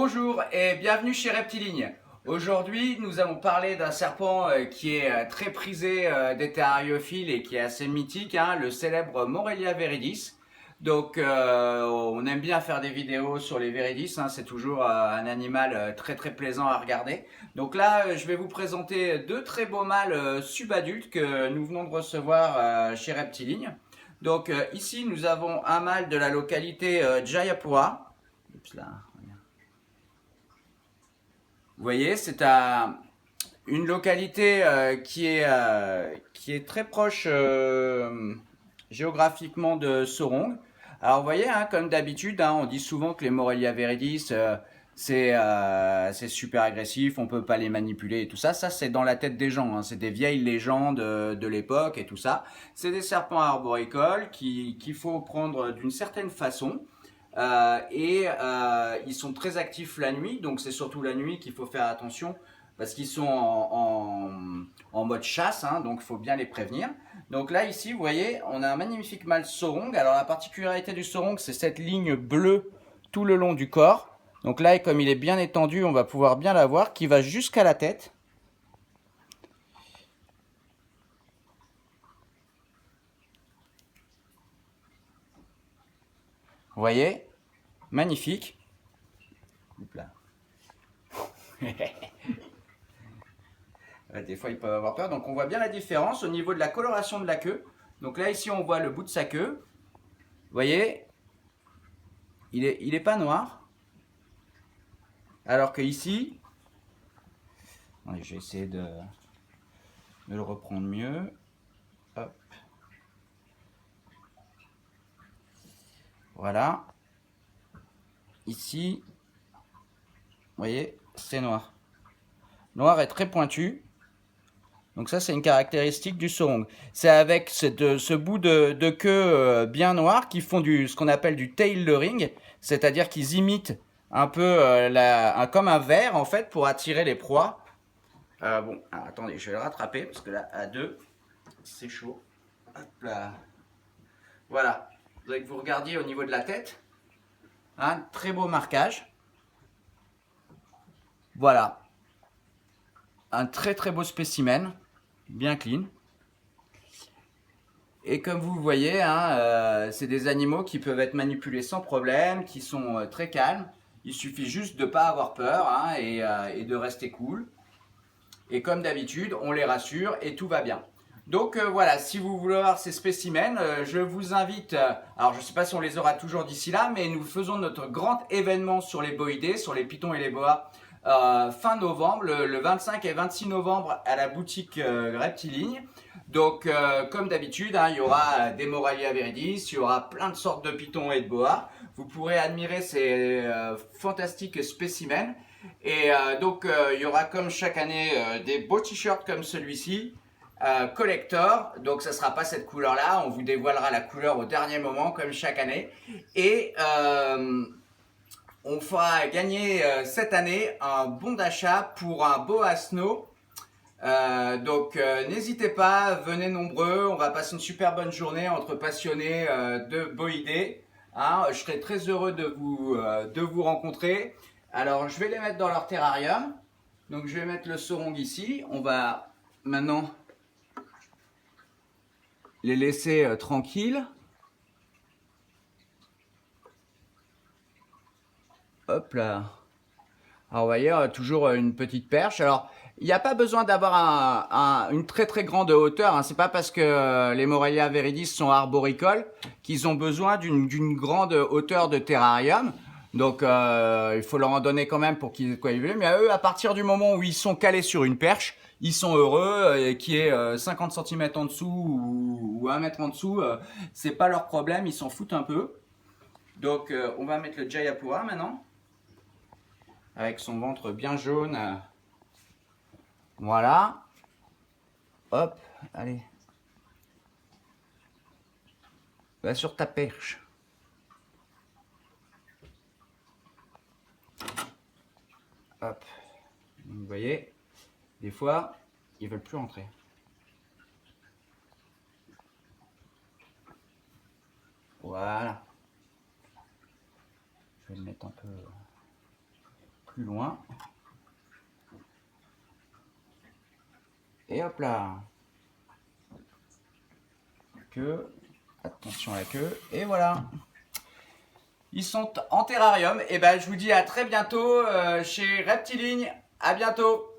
Bonjour et bienvenue chez Reptiligne. Aujourd'hui, nous allons parler d'un serpent qui est très prisé des terrariophiles et qui est assez mythique, hein, le célèbre Morelia viridis. Donc, on aime bien faire des vidéos sur les viridis, hein, c'est toujours un animal très plaisant à regarder. Donc là, je vais vous présenter deux très beaux mâles subadultes que nous venons de recevoir chez Reptiligne. Donc ici, nous avons un mâle de la localité Jayapura. Oups là. Vous voyez, c'est une localité qui est très proche géographiquement de Sorong. Alors vous voyez, hein, comme d'habitude, hein, on dit souvent que les Morelia viridis, c'est super agressif, on peut pas les manipuler et tout ça. Ça, c'est dans la tête des gens, hein, c'est des vieilles légendes de l'époque et tout ça. C'est des serpents arboricoles qu'il faut prendre d'une certaine façon. Ils sont très actifs la nuit, donc c'est surtout la nuit qu'il faut faire attention parce qu'ils sont en mode chasse, hein, donc il faut bien les prévenir. Donc là ici vous voyez on a un magnifique mâle sorong. Alors la particularité du sorong c'est cette ligne bleue tout le long du corps. Donc là comme il est bien étendu on va pouvoir bien la voir qui va jusqu'à la tête. Vous voyez, magnifique. Oups là. Des fois, ils peuvent avoir peur. Donc, on voit bien la différence au niveau de la coloration de la queue. Donc là, ici, on voit le bout de sa queue. Vous voyez, il est pas noir. Alors que ici, je vais essayer de le reprendre mieux. Hop. Voilà. Ici, vous voyez, c'est noir. Noir est très pointu. Donc ça, c'est une caractéristique du sorong. C'est avec ce bout de queue bien noir qu'ils font ce qu'on appelle du tailoring, c'est-à-dire qu'ils imitent un peu comme un ver en fait pour attirer les proies. Bon, alors, attendez, je vais le rattraper parce que là, à deux, c'est chaud. Hop là. Voilà. Je voudrais que vous regardiez au niveau de la tête. Un très beau marquage. Voilà. Un très beau spécimen. Bien clean. Et comme vous le voyez, hein, c'est des animaux qui peuvent être manipulés sans problème, qui sont très calmes. Il suffit juste de ne pas avoir peur hein, et de rester cool. Et comme d'habitude, on les rassure et tout va bien. Donc voilà, si vous voulez voir ces spécimens, je vous invite, alors je ne sais pas si on les aura toujours d'ici là, mais nous faisons notre grand événement sur les boïdés, sur les pitons et les boas, fin novembre, le 25 et 26 novembre à la boutique Reptiligne. Donc comme d'habitude, hein, il y aura des Morelia viridis, il y aura plein de sortes de pitons et de boas. Vous pourrez admirer ces fantastiques spécimens. Et il y aura comme chaque année des beaux t-shirts comme celui-ci, collector. Donc ça ne sera pas cette couleur-là, on vous dévoilera la couleur au dernier moment comme chaque année. Et on fera gagner cette année un bon d'achat pour un boa snow. N'hésitez pas, venez nombreux, on va passer une super bonne journée entre passionnés de boïdés. Hein, je serai très heureux de vous rencontrer. Alors je vais les mettre dans leur terrarium. Donc je vais mettre le sorong ici. On va maintenant les laisser tranquilles. Hop là. Alors vous voyez, toujours une petite perche. Alors il n'y a pas besoin d'avoir une très grande hauteur. Hein. C'est pas parce que les Morelia viridis sont arboricoles qu'ils ont besoin d'une grande hauteur de terrarium. Donc il faut leur en donner quand même pour qu'ils aient quoi y vivre. Mais à eux, à partir du moment où ils sont calés sur une perche, ils sont heureux. Qu'il y ait 50 cm en dessous ou 1 mètre en dessous, c'est pas leur problème. Ils s'en foutent un peu. Donc on va mettre le Jayapura maintenant. Avec son ventre bien jaune. Voilà. Hop, allez. Va sur ta perche. Hop. Vous voyez, des fois, ils veulent plus rentrer. Voilà. Je vais le mettre un peu plus loin. Et hop là. Queue. Attention à la queue. Et voilà. Ils sont en terrarium. Et ben je vous dis à très bientôt chez Reptiligne. À bientôt.